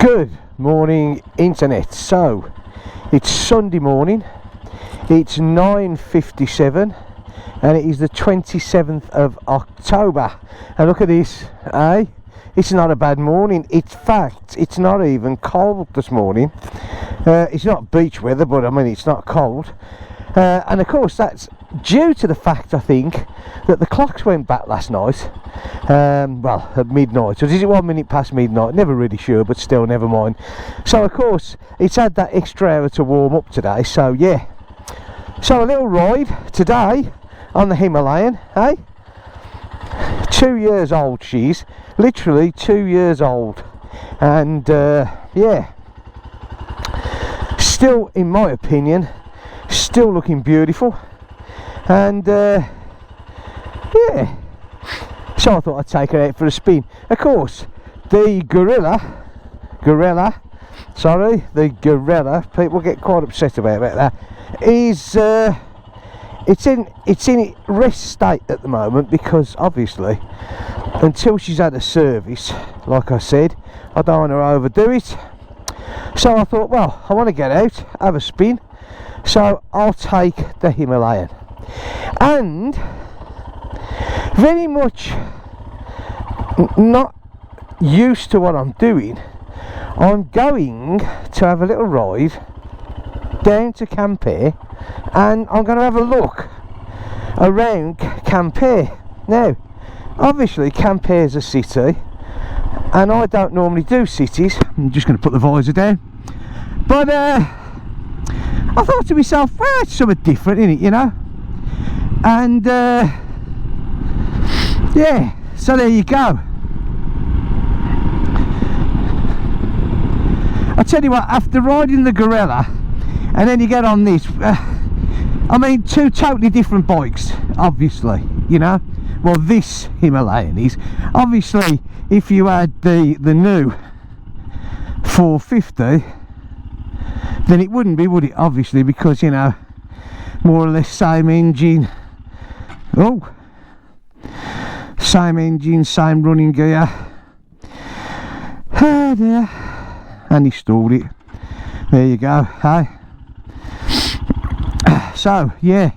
Good morning, internet. So it's Sunday morning, it's 9:57 and it is the 27th of October, and look at this, eh? It's not a bad morning. In fact, it's not even cold this morning. It's not beach weather, but I mean it's not cold, and of course that's due to the fact, I think, that the clocks went back last night, well, at midnight, or is it 1 minute past midnight? Never really sure, but still, never mind. So of course it's had that extra hour to warm up today, so yeah. So a little ride today on the Himalayan, eh? 2 years old she's, literally 2 years old, and yeah, still, in my opinion, still looking beautiful. And yeah, so I thought I'd take her out for a spin. Of course, the gorilla, people get quite upset about that, is it's in rest state at the moment, because obviously until she's had a service, like I said, I don't want to overdo it. So I thought, well, I want to get out, have a spin, so I'll take the Himalayan. And very much not used to what I'm doing, I'm going to have a little ride down to Quimper, and I'm going to have a look around Quimper. Now obviously Quimper is a city, and I don't normally do cities. I'm just going to put the visor down, but I thought to myself, well, it's something different, isn't it, you know? And yeah, so there you go. I tell you what, after riding the gorilla and then you get on this, I mean, two totally different bikes, obviously, you know. Well, this Himalayan is, obviously, if you had the new 450, then it wouldn't be, would it? Obviously, because, you know, more or less same engine. Oh, same engine, same running gear. Oh dear. And he stalled it. There you go. Hey. So yeah.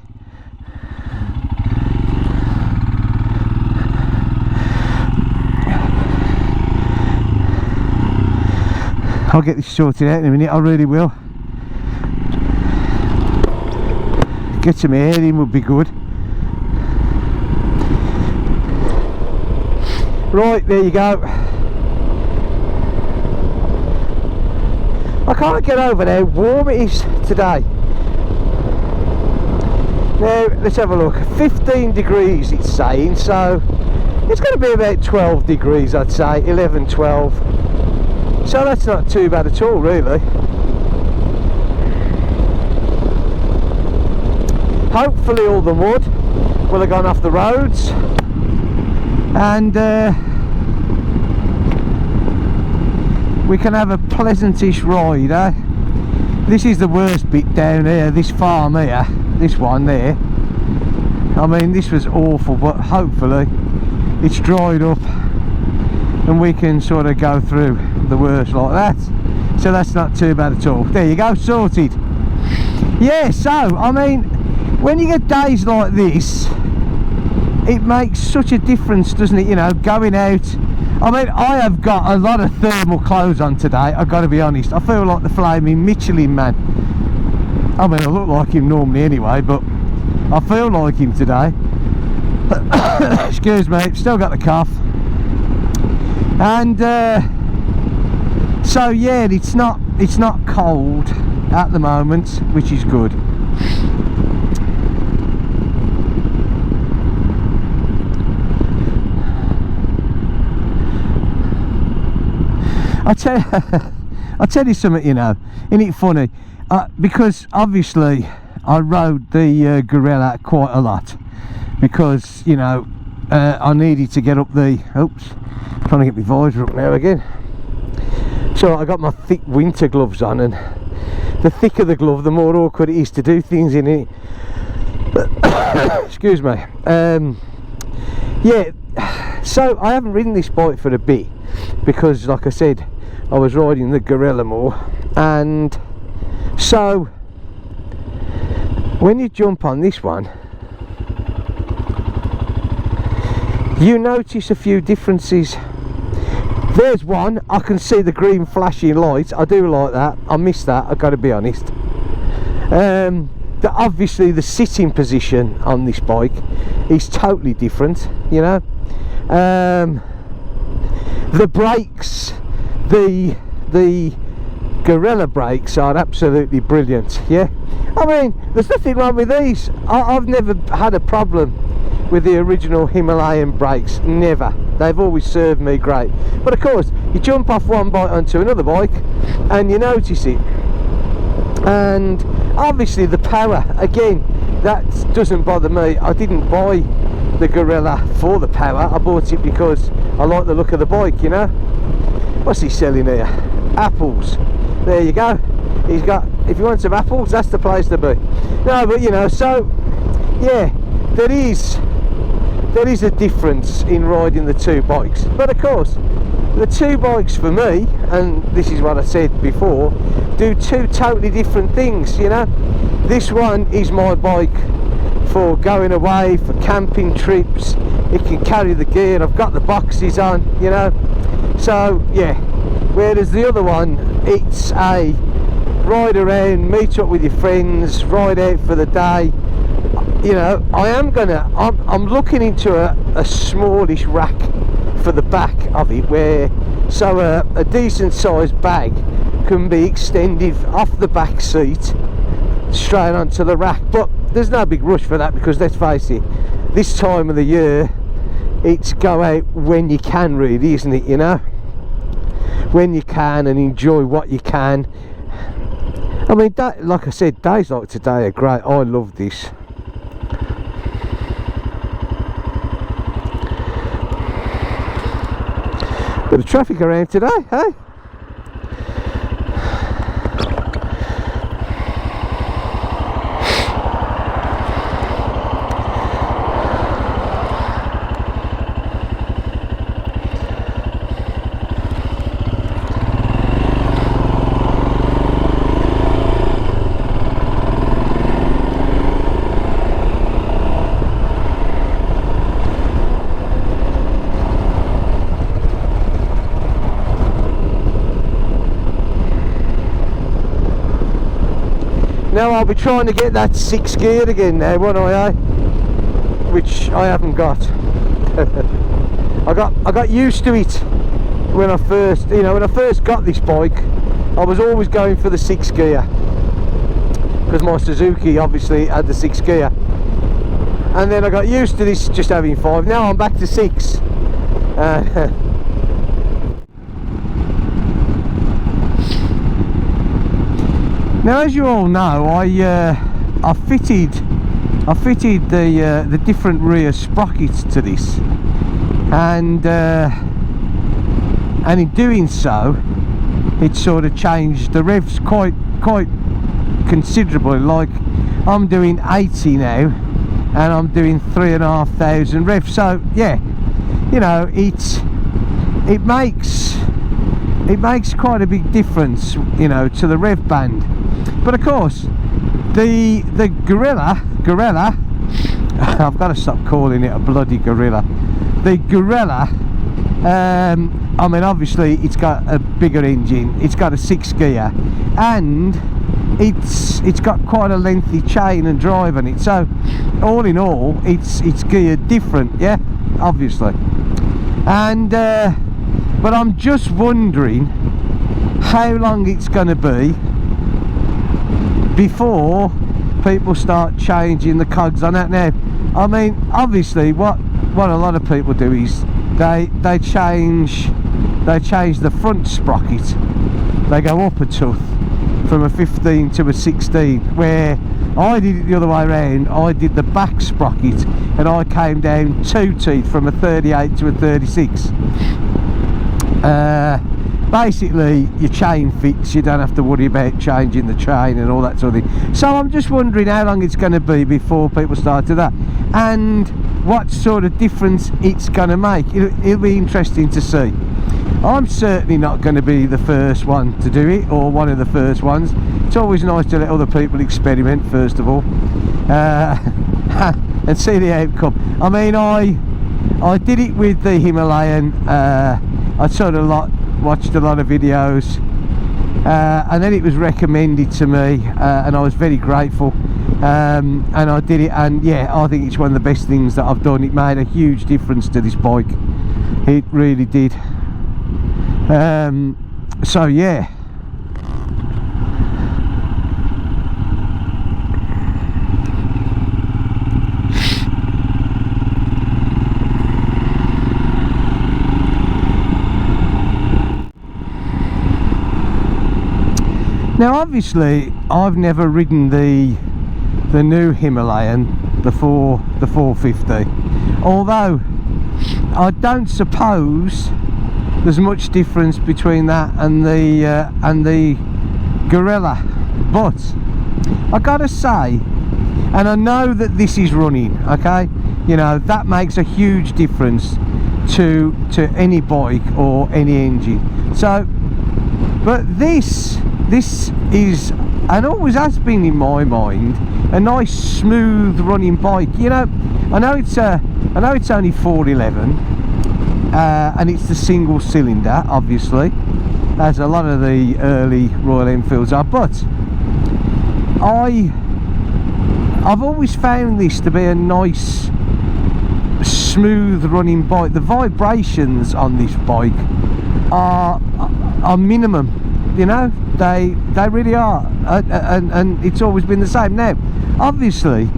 I'll get this sorted out in a minute. I really will. Get some air in would be good. Right, there you go. I can't get over how warm it is today. Now let's have a look. 15 degrees it's saying, so it's going to be about 12 degrees, I'd say, 11, 12. So that's not too bad at all, really. Hopefully all the mud will have gone off the roads, and we can have a pleasantish ride, eh? This is the worst bit down here, this farm here, this one there. I mean, this was awful, but hopefully it's dried up and we can sort of go through the worst like that. So that's not too bad at all. There you go, sorted. Yeah, so I mean, when you get days like this, it makes such a difference, doesn't it, you know, going out. I mean, I have got a lot of thermal clothes on today, I've got to be honest. I feel like the flaming Michelin man. I mean, I look like him normally anyway, but I feel like him today. Excuse me, still got the cough. And so yeah, it's not cold at the moment, which is good. I'll tell you something, you know, isn't it funny? Because obviously I rode the gorilla quite a lot, because, you know, I needed to get up the, oops, trying to get my visor up now again. So I got my thick winter gloves on, and the thicker the glove, the more awkward it is to do things in it. Excuse me. Yeah, so I haven't ridden this bike for a bit, because like I said, I was riding the Gorilla more. And so when you jump on this one, you notice a few differences. There's one, I can see the green flashing lights. I do like that. I miss that, I've got to be honest. Obviously the sitting position on this bike is totally different, you know. The brakes, the Gorilla brakes are absolutely brilliant. Yeah, I mean, there's nothing wrong with these. I've never had a problem with the original Himalayan brakes, never. They've always served me great. But of course, you jump off one bike onto another bike and you notice it. And obviously the power, again, that doesn't bother me. I didn't buy the Gorilla for the power, I bought it because I like the look of the bike, you know. What's he selling here? Apples. There you go. He's got, if you want some apples, that's the place to be. No, but you know, so yeah, there is a difference in riding the two bikes. But of course, the two bikes for me, and this is what I said before, do two totally different things, you know. This one is my bike for going away, for camping trips. It can carry the gear, I've got the boxes on, you know. So yeah, whereas the other one, it's a ride around, meet up with your friends, ride out for the day. You know, I'm looking into a smallish rack for the back of it, where so a decent sized bag can be extended off the back seat straight onto the rack. But there's no big rush for that, because let's face it, this time of the year it's go out when you can, really, isn't it? You know, when you can, and enjoy what you can. I mean, like I said, days like today are great. I love this. Bit of traffic around today, hey? Now I'll be trying to get that 6 gear again now, won't I? Which I haven't got. I got used to it when I first, you know, when I first got this bike. I was always going for the 6 gear because my Suzuki obviously had the 6 gear, and then I got used to this just having 5. Now I'm back to 6. Now, as you all know, I fitted the different rear sprockets to this, and in doing so, it sort of changed the revs quite considerably. Like, I'm doing 80 now, and I'm doing 3,500 revs. So yeah, you know, it makes quite a big difference, you know, to the rev band. But of course, the Gorilla I've got to stop calling it a bloody Gorilla. The Gorilla, I mean, obviously it's got a bigger engine, it's got a 6 gear, and it's got quite a lengthy chain and drive on it. So all in all, it's geared different, yeah, obviously. And but I'm just wondering how long it's going to be before people start changing the cogs on that. Now, I mean, obviously what a lot of people do is they change the front sprocket. They go up a tooth from a 15 to a 16, where I did it the other way around. I did the back sprocket and I came down 2 teeth from a 38 to a 36. Basically your chain fits, you don't have to worry about changing the chain and all that sort of thing. So I'm just wondering how long it's going to be before people start to that, and what sort of difference it's going to make. It'll be interesting to see. I'm certainly not going to be the first one to do it, or one of the first ones. It's always nice to let other people experiment first of all, and see the outcome. I mean, I did it with the Himalayan. I sort of watched a lot of videos, and then it was recommended to me, and I was very grateful, and I did it, and yeah, I think it's one of the best things that I've done. It made a huge difference to this bike, it really did. So yeah. Now obviously I've never ridden the new Himalayan, the 450, although I don't suppose there's much difference between that and the Gorilla. But I gotta say, and I know that this is running, okay, you know, that makes a huge difference to any bike or any engine. So, but this is, and always has been in my mind, a nice smooth running bike. You know, I know it's only 411, and it's the single cylinder, obviously, as a lot of the early Royal Enfields are, but I've always found this to be a nice smooth running bike. The vibrations on this bike are minimum, you know, they really are, and it's always been the same. Now obviously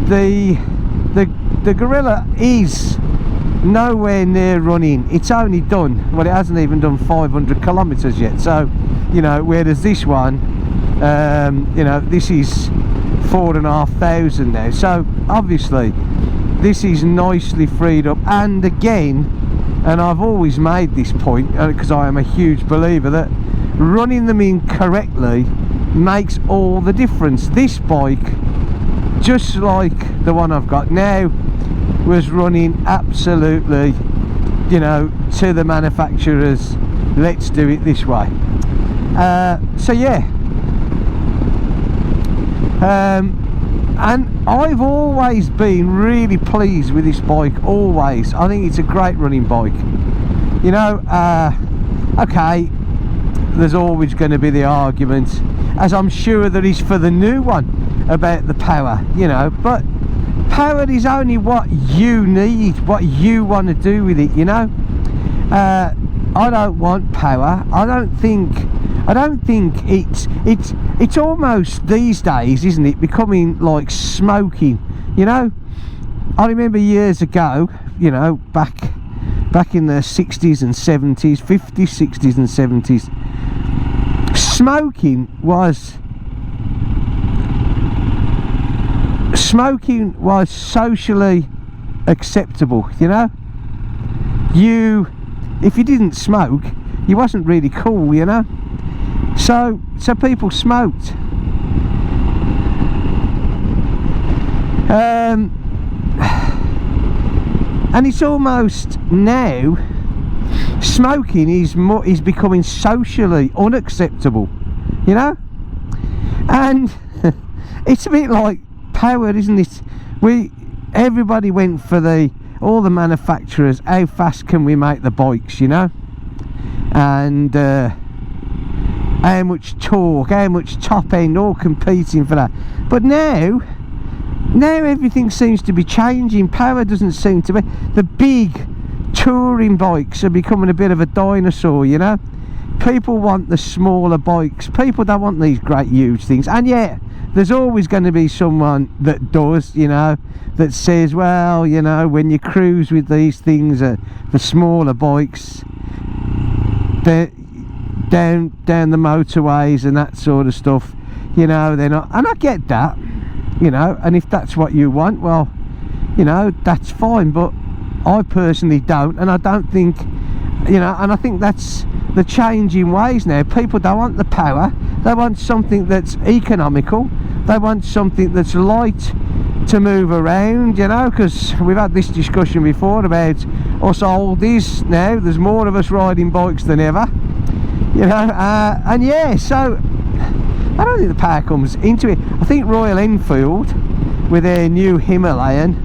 the Gorilla is nowhere near running. It's only done, well, it hasn't even done 500 kilometers yet, so you know, whereas this one, you know, this is 4,500 now, so obviously this is nicely freed up. And again, and I've always made this point, because I am a huge believer that running them in correctly makes all the difference. This bike, just like the one I've got now, was running absolutely, you know, to the manufacturers, let's do it this way. So yeah, and I've always been really pleased with this bike, always. I think it's a great running bike, you know. Okay, there's always going to be the argument, as I'm sure there is for the new one, about the power, you know, but power is only what you need, what you want to do with it, you know. I don't want power. I don't think it's almost these days, isn't it, becoming like smoking, you know. I remember years ago, you know, back in the 60s and 70s, 50s, 60s and 70s, smoking was socially acceptable, you know. If you didn't smoke, you wasn't really cool, you know. So people smoked. And it's almost now, smoking is becoming socially unacceptable, you know. And it's a bit like power, isn't it? Everybody went for all the manufacturers, how fast can we make the bikes, you know, and how much torque, how much top end, all competing for that. But now everything seems to be changing. Power doesn't seem to be. The big touring bikes are becoming a bit of a dinosaur, you know. People want the smaller bikes. People don't want these great huge things. And yet there's always going to be someone that does, you know, that says, well, you know, when you cruise with these things, the smaller bikes, they're down the motorways and that sort of stuff, you know, they're not. And I get that, you know, and if that's what you want, well, you know, that's fine. But I personally don't, and I don't think, you know, and I think that's the changing ways now. People don't want the power, they want something that's economical, they want something that's light to move around, you know, because we've had this discussion before about us oldies now, there's more of us riding bikes than ever, you know, and yeah, so I don't think the power comes into it. I think Royal Enfield with their new Himalayan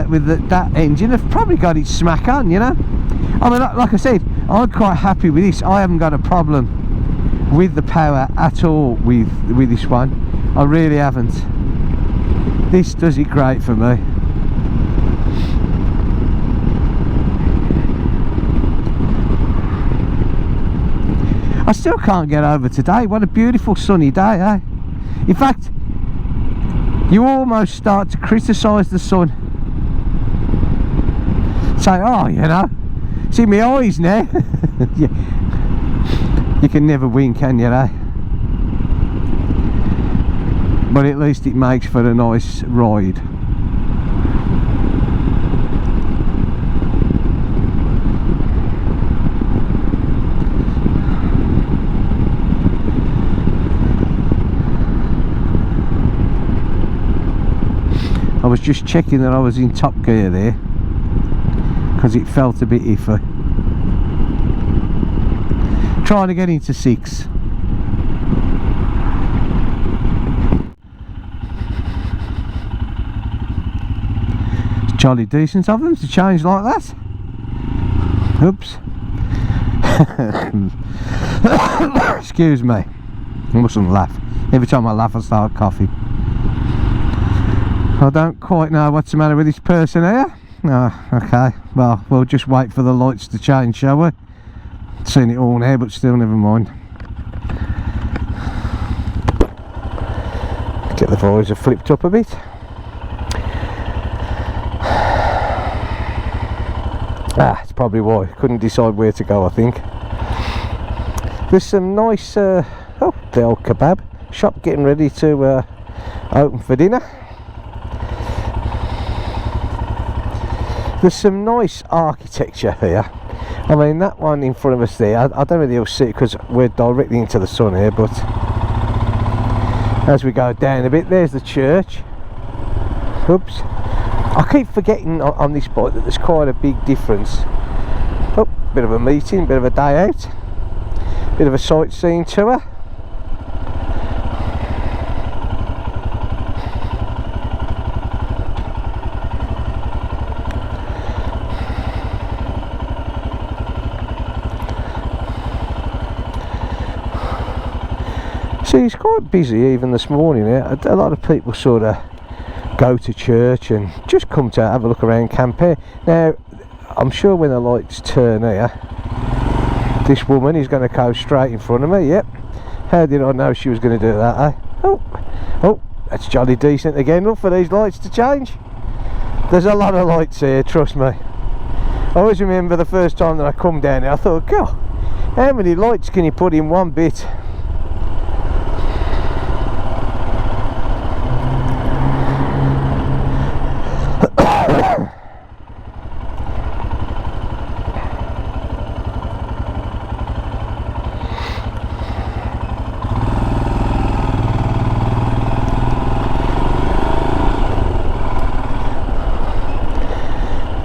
with that engine have probably got it smack on, you know. I mean, like I said, I'm quite happy with this. I haven't got a problem with the power at all with this one. I really haven't. This does it great for me. I still can't get over today. What a beautiful sunny day, eh? In fact, you almost start to criticise the sun. Say, oh, you know, see my eyes now. Yeah. You can never win, can you, eh? But at least it makes for a nice ride. I was just checking that I was in top gear there, because it felt a bit iffy. Trying to get into 6. It's jolly decent of them to change like that. Oops. Excuse me. I mustn't laugh. Every time I laugh I start coughing. I don't quite know what's the matter with this person here. Oh, okay, well, we'll just wait for the lights to change, shall we? Seen it all now, but still, never mind. Get the visor flipped up a bit. It's probably why. Couldn't decide where to go, I think. There's some nice, oh, the old kebab shop getting ready to open for dinner. There's some nice architecture here. I mean, that one in front of us there, I don't really see it because we're directly into the sun here, but as we go down a bit, there's the church. Oops. I keep forgetting on this bike that there's quite a big difference. Oh, bit of a meeting, bit of a day out, bit of a sightseeing tour. See, it's quite busy even this morning here. A lot of people sort of go to church and just come to have a look around Quimper. Now, I'm sure when the lights turn here, this woman is going to go straight in front of me. Yep. How did I know she was going to do that, eh? Oh, that's jolly decent again. Look for these lights to change. There's a lot of lights here, trust me. I always remember the first time that I come down here, I thought, God, how many lights can you put in one bit?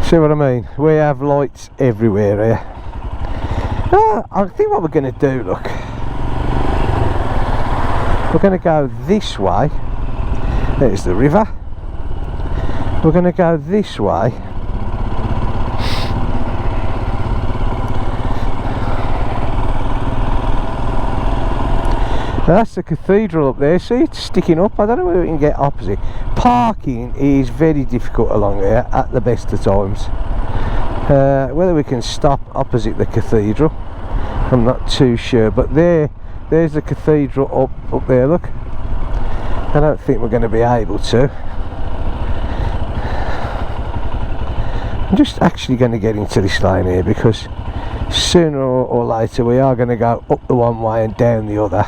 See what I mean? We have lights everywhere here. I think what we're going to do, look, we're going to go this way. There's the river. We're going to go this way. That's the cathedral up there. See, it's sticking up. I don't know whether we can get opposite. Parking is very difficult along here at the best of times. Whether we can stop opposite the cathedral, I'm not too sure. But there's the cathedral up there. Look, I don't think we're going to be able to. I'm just actually going to get into this lane here because sooner or later we are going to go up the one way and down the other.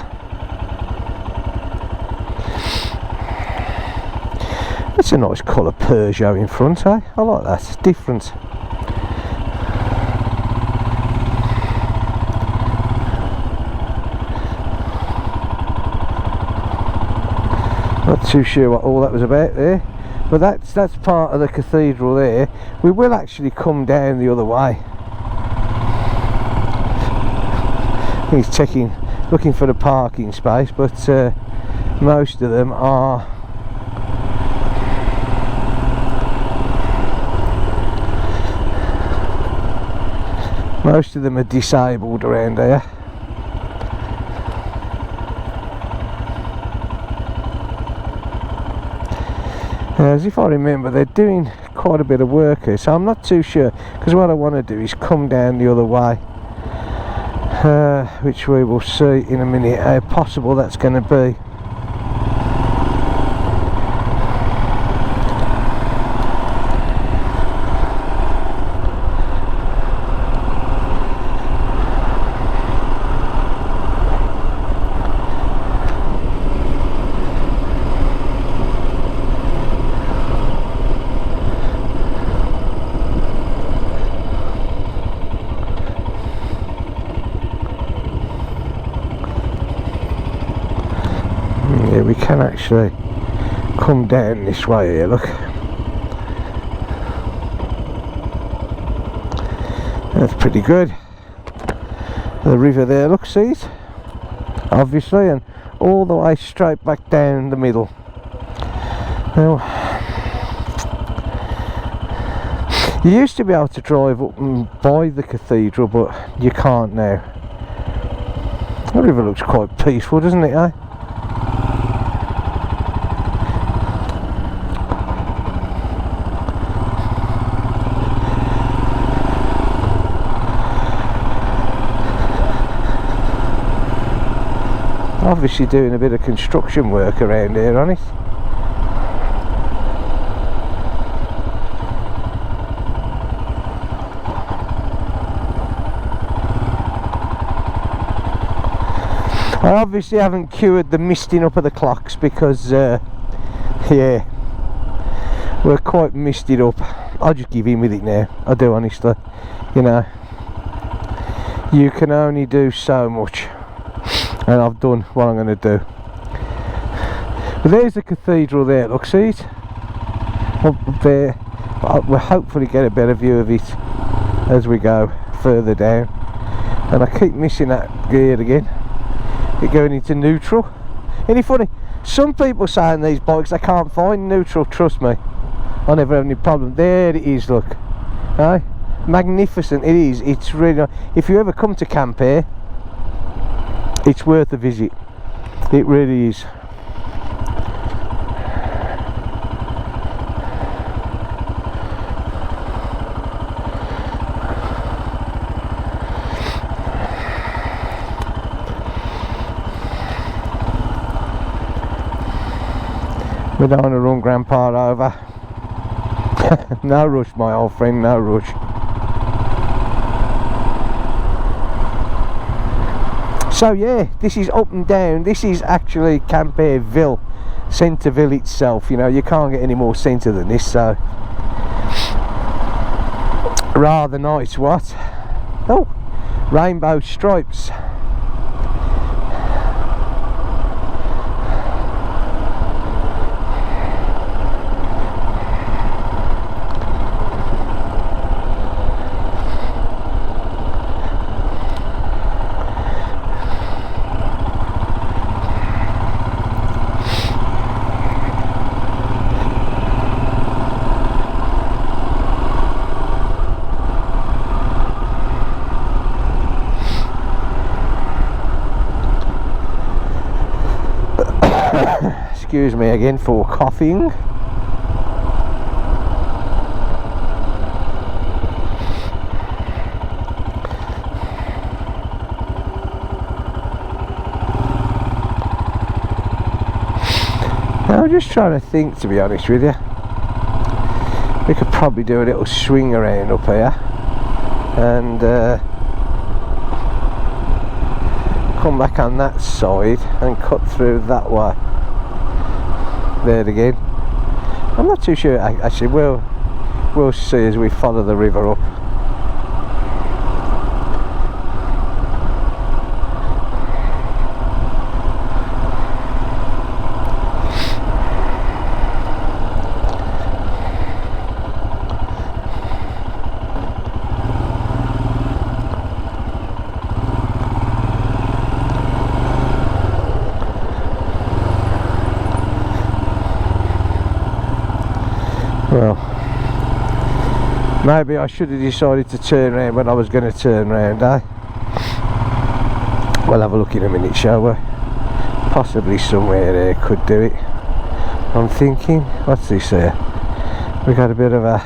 That's a nice colour Peugeot in front, eh? I like that, it's different. Not too sure what all that was about there. But that's part of the cathedral there. We will actually come down the other way. He's looking for the parking space, but most of them are disabled around here. As if I remember, they're doing quite a bit of work here, so I'm not too sure, because what I want to do is come down the other way, which we will see in a minute how possible that's going to be. We can actually come down this way here, look. That's pretty good. The river there, look, see it? Obviously, and all the way straight back down the middle. Now, you used to be able to drive up and by the cathedral, but you can't now. The river looks quite peaceful, doesn't it, eh? Obviously doing a bit of construction work around here on it. I obviously haven't cured the misting up of the clocks because yeah, we're quite misted up. I'll just give in with it now, I do, honestly. You know, you can only do so much, and I've done what I'm going to do. But there's the cathedral there, look, see it? Up there. We'll hopefully get a better view of it as we go further down. And I keep missing that gear again. It going into neutral. Any funny? Some people say on these bikes they can't find neutral, trust me. I never have any problem. There it is, look. Right? Magnificent it is. It's really nice. If you ever come to Quimper, it's worth a visit. It really is. We don't want to run Grandpa over. No rush, my old friend, no rush. So yeah, this is up and down. This is actually Quimperville, Centreville itself. You know, you can't get any more centre than this, so rather nice. What? Oh, rainbow stripes. Excuse me again for coughing. I'm just trying to think, to be honest with you. We could probably do a little swing around up here and come back on that side and cut through that way. There again. I'm not too sure. Actually, we'll see as we follow the river up. Well, maybe I should have decided to turn around when I was going to turn round, eh? We'll have a look in a minute, shall we? Possibly somewhere there could do it. I'm thinking, what's this here? We got a bit of a...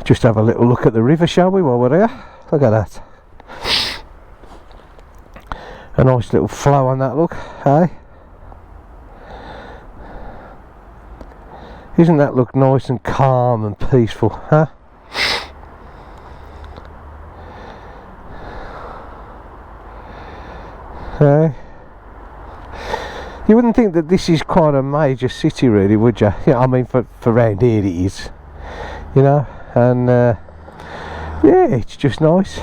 Just have a little look at the river, shall we, while we're here? Look at that. A nice little flow on that, look, eh? Isn't that look nice and calm and peaceful, huh? Eh? You wouldn't think that this is quite a major city, really, would you? Yeah, I mean, for round here it is, you know? And yeah, it's just nice.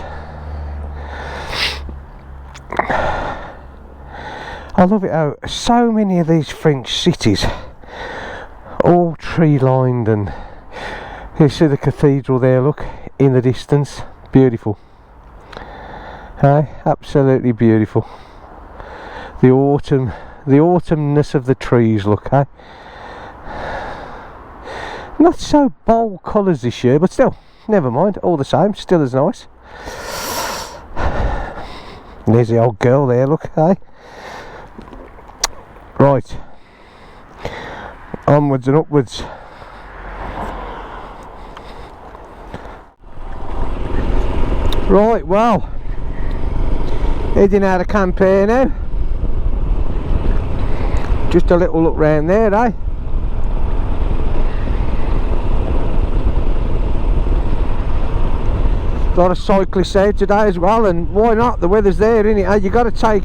I love it how so many of these French cities, all tree lined, and you see the cathedral there, look, in the distance, beautiful. Hey, absolutely beautiful. The autumnness of the trees, look, hey. Not so bold colours this year, but still, never mind, all the same, still as nice. And there's the old girl there, look, eh? Right, onwards and upwards. Right, well, heading out of camp here now. Just a little look round there, eh? A lot of cyclists out today as well, and why not? The weather's there, isn't it? You got to take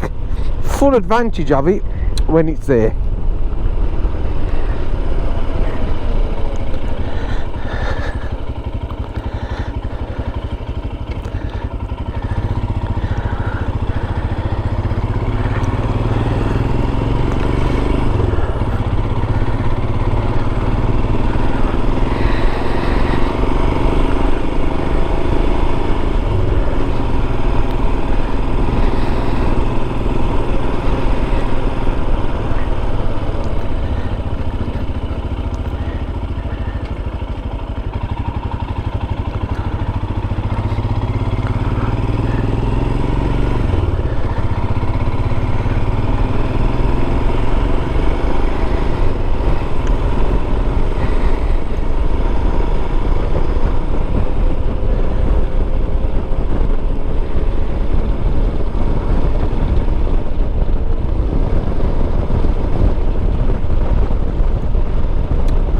full advantage of it when it's there.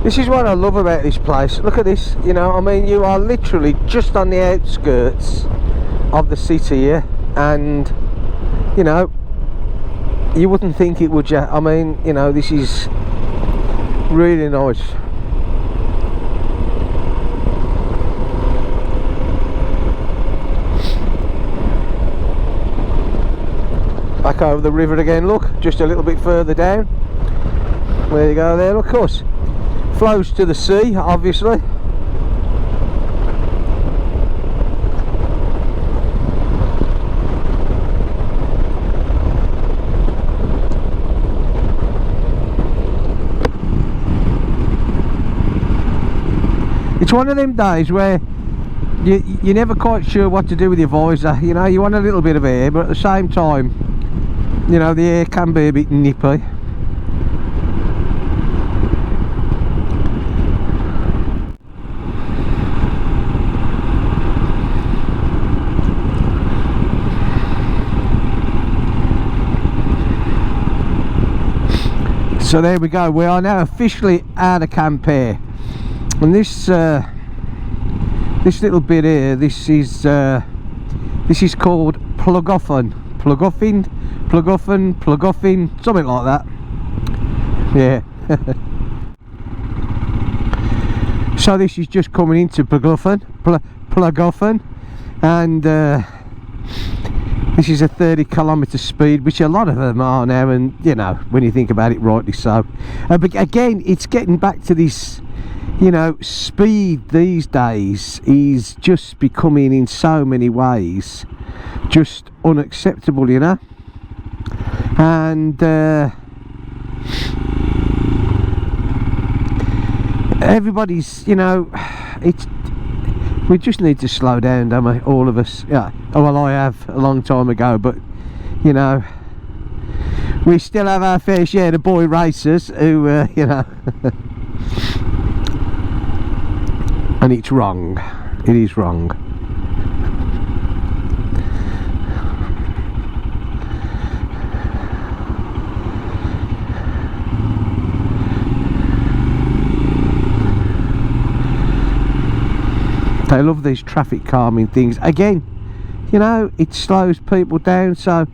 This is what I love about this place. Look at this, you know, I mean, you are literally just on the outskirts of the city here, and you know, you wouldn't think it, would you? I mean, you know, this is really nice. Back over the river again, look, just a little bit further down. There you go there, look, of course. Flows to the sea, obviously. It's one of them days where you're never quite sure what to do with your visor. You know, you want a little bit of air, but at the same time, you know, the air can be a bit nippy. So there we go, we are now officially out of Quimper. And this little bit here, this is called Plugoffen, something like that. Yeah. So this is just coming into Plugoffen, and this is a 30 kilometre speed, which a lot of them are now, and you know, when you think about it, rightly so. But again, it's getting back to this, you know, speed these days is just becoming in so many ways just unacceptable, you know. And everybody's, you know, we just need to slow down, don't we, all of us? Yeah. Oh, well, I have a long time ago, but you know, we still have our fair share of boy racers who you know. And it's wrong, it is wrong. They love these traffic calming things. Again, you know, it slows people down, so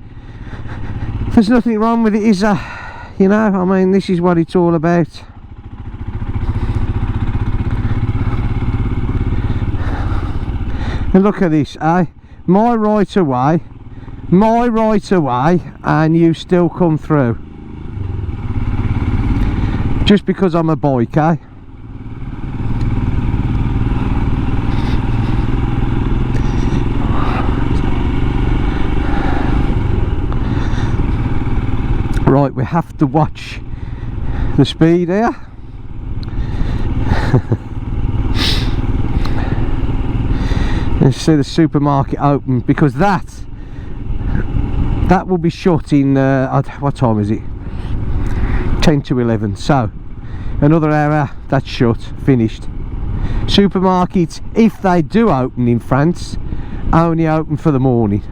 there's nothing wrong with it, is there? You know, I mean, this is what it's all about. And look at this, eh? My right away, and you still come through. Just because I'm a bike, eh? Right, we have to watch the speed here. Let's see the supermarket open, because that will be shut in what time is it? 10 to 11. So another hour, that's shut, finished. Supermarkets, if they do open in France, only open for the morning,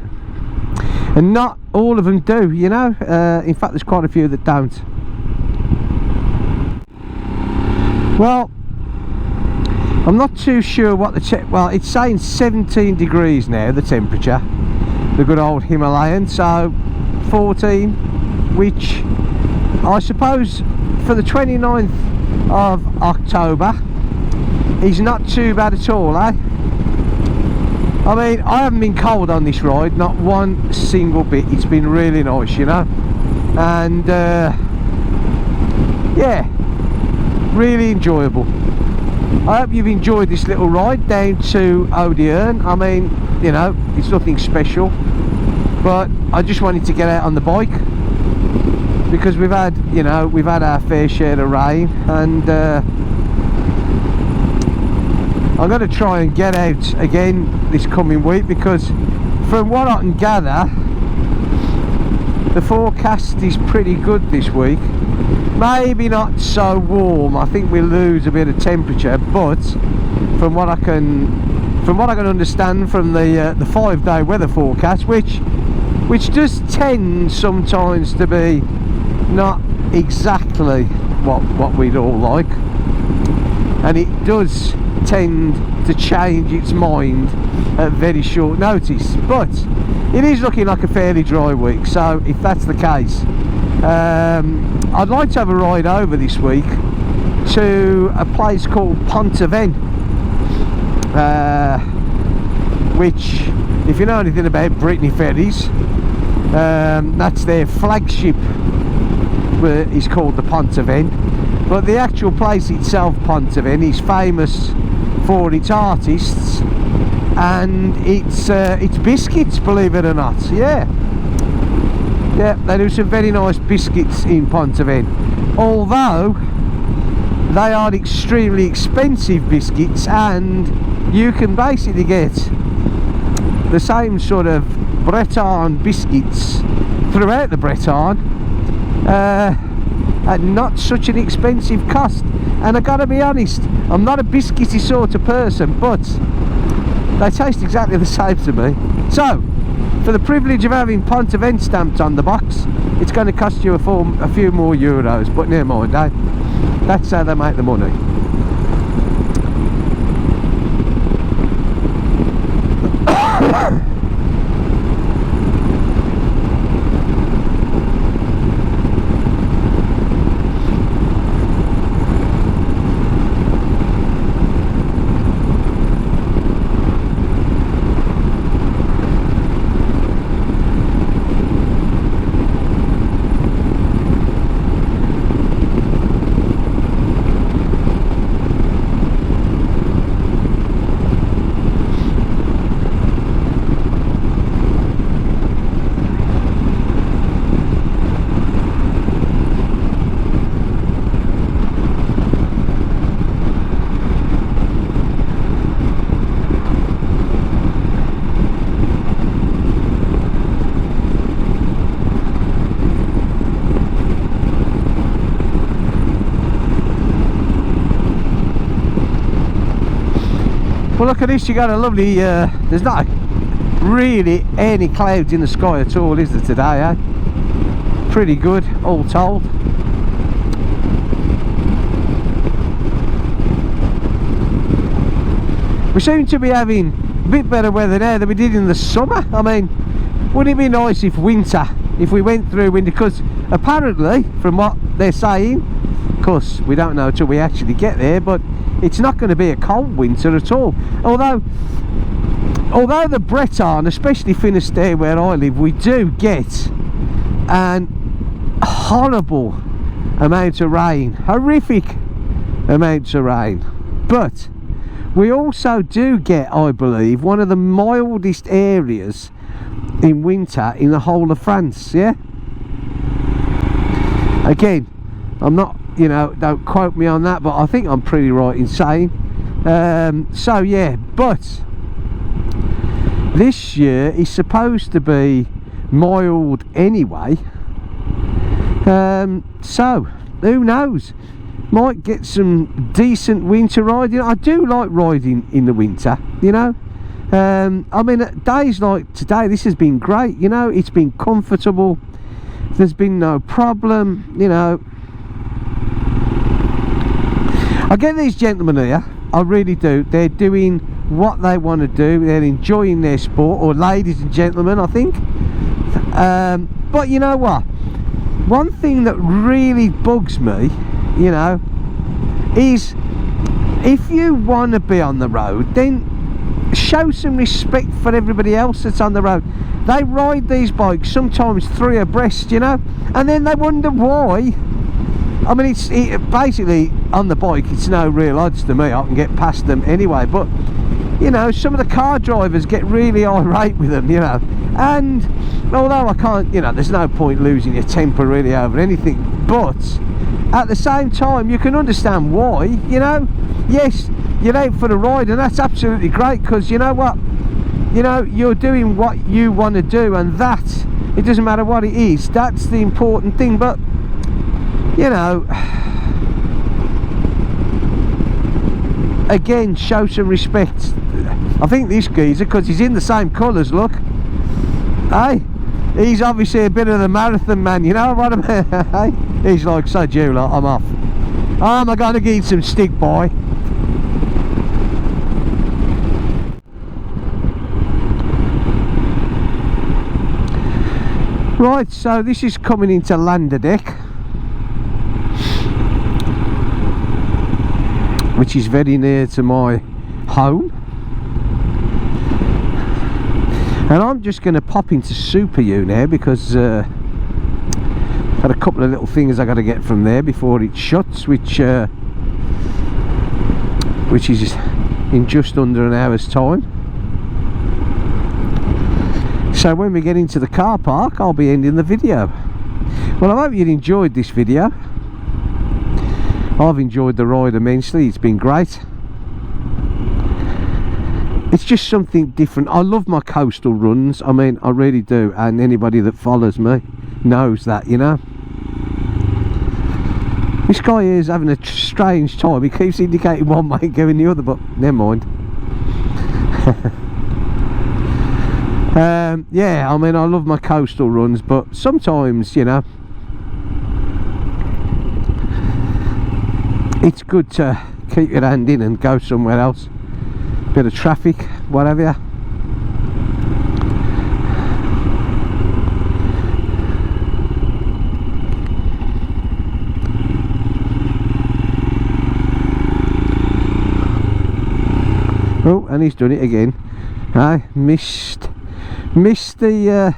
and not all of them do, you know. In fact, there's quite a few that don't. Well, I'm not too sure what the well, it's saying 17 degrees now, the temperature, the good old Himalayan, so 14, which I suppose for the 29th of October is not too bad at all, eh? I mean, I haven't been cold on this ride, not one single bit. It's been really nice, you know, and yeah, really enjoyable. I hope you've enjoyed this little ride down to Odierne. I mean, you know, it's nothing special, but I just wanted to get out on the bike because we've had, you know, we've had our fair share of rain, and I'm going to try and get out again this coming week, because from what I can gather, the forecast is pretty good this week. Maybe not so warm, I think we lose a bit of temperature, but from what I can understand from the 5-day weather forecast, which does tend sometimes to be not exactly what we'd all like, and it does tend to change its mind at very short notice. But it is looking like a fairly dry week, so if that's the case, I'd like to have a ride over this week to a place called Pontevin, which, if you know anything about Brittany Ferries, that's their flagship, is called the Pontevin. But the actual place itself, Pontevin, is famous for its artists and its biscuits, believe it or not. Yeah, they do some very nice biscuits in Pontevin, although they are extremely expensive biscuits, and you can basically get the same sort of Breton biscuits throughout the Breton at not such an expensive cost. And I gotta be honest, I'm not a biscuity sort of person, but they taste exactly the same to me. So, for the privilege of having Pontevin stamped on the box, it's going to cost you a few more euros, but never mind, eh? That's how they make the money. Well, look at this, you got a lovely, there's not really any clouds in the sky at all, is there, today, eh? Pretty good, all told. We seem to be having a bit better weather now than we did in the summer. I mean, wouldn't it be nice if we went through winter, because apparently, from what they're saying, of course, we don't know until we actually get there, but it's not going to be a cold winter at all. Although the Breton, especially Finisterre where I live, we do get an horrible amount of rain, horrific amounts of rain. But we also do get, I believe, one of the mildest areas in winter in the whole of France. Yeah. Again, I'm not, you know, don't quote me on that, but I think I'm pretty right in saying. So yeah, but this year is supposed to be mild anyway. So who knows? Might get some decent winter riding. I do like riding in the winter, you know. I mean, days like today, this has been great, you know. It's been comfortable. There's been no problem, you know. I get these gentlemen here, I really do. They're doing what they want to do. They're enjoying their sport, or ladies and gentlemen, I think. But you know what? One thing that really bugs me, you know, is if you want to be on the road, then show some respect for everybody else that's on the road. They ride these bikes sometimes 3 abreast, you know, and then they wonder why. I mean, it's basically on the bike, it's no real odds to me. I can get past them anyway, but you know, some of the car drivers get really irate with them, you know. And although I can't, you know, there's no point losing your temper really over anything, but at the same time, you can understand why, you know. Yes, you're out for the ride, and that's absolutely great, because you know what, you know, you're doing what you want to do, and that, it doesn't matter what it is, that's the important thing. But you know, again, show some respect. I think this geezer, because he's in the same colours, look, hey, he's obviously a bit of the marathon man, you know what I mean? He's like, so you lot, I'm off. Oh, am I going to get some stick by? Right, so this is coming into Lander Deck, which is very near to my home. And I'm just going to pop into Super U now because got a couple of little things I got to get from there before it shuts, which is in just under an hour's time. So when we get into the car park, I'll be ending the video. Well, I hope you enjoyed this video. I've enjoyed the ride immensely. It's been great. It's just something different. I love my coastal runs. I mean, I really do. And anybody that follows me knows that, you know. This guy here is having a strange time. He keeps indicating one way and going the other, but never mind. Yeah, I mean, I love my coastal runs, but sometimes, you know, it's good to keep your hand in and go somewhere else. Bit of traffic, whatever. Oh, and he's done it again. I missed the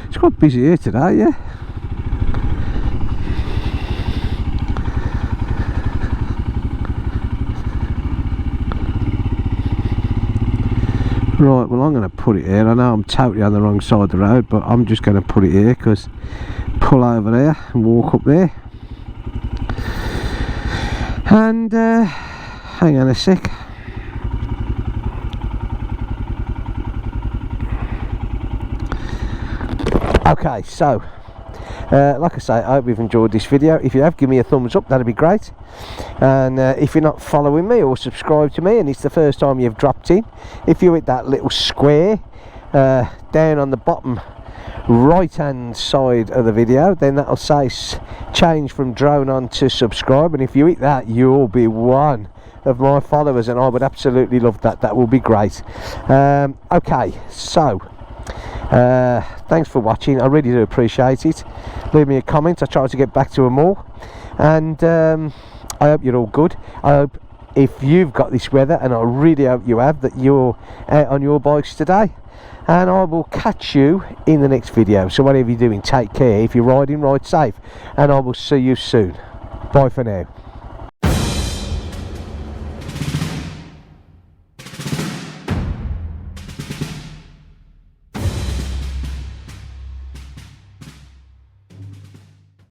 it's quite busy here today, yeah. Right, well, I'm going to put it here. I know I'm totally on the wrong side of the road, but I'm just going to put it here because pull over there and walk up there. And hang on a sec. Okay, so like I say, I hope you've enjoyed this video. If you have, give me a thumbs up, that'd be great. And if you're not following me or subscribed to me and it's the first time you've dropped in, if you hit that little square down on the bottom right hand side of the video, then that'll say change from drone on to subscribe, and if you hit that, you'll be one of my followers, and I would absolutely love that. That will be great. Okay, so thanks for watching. I really do appreciate it. Leave me a comment. I try to get back to them all, and I hope you're all good. I hope if you've got this weather, and I really hope you have, that you're out on your bikes today, and I will catch you in the next video. So whatever you're doing, take care. If you're riding, ride safe, and I will see you soon. Bye for now.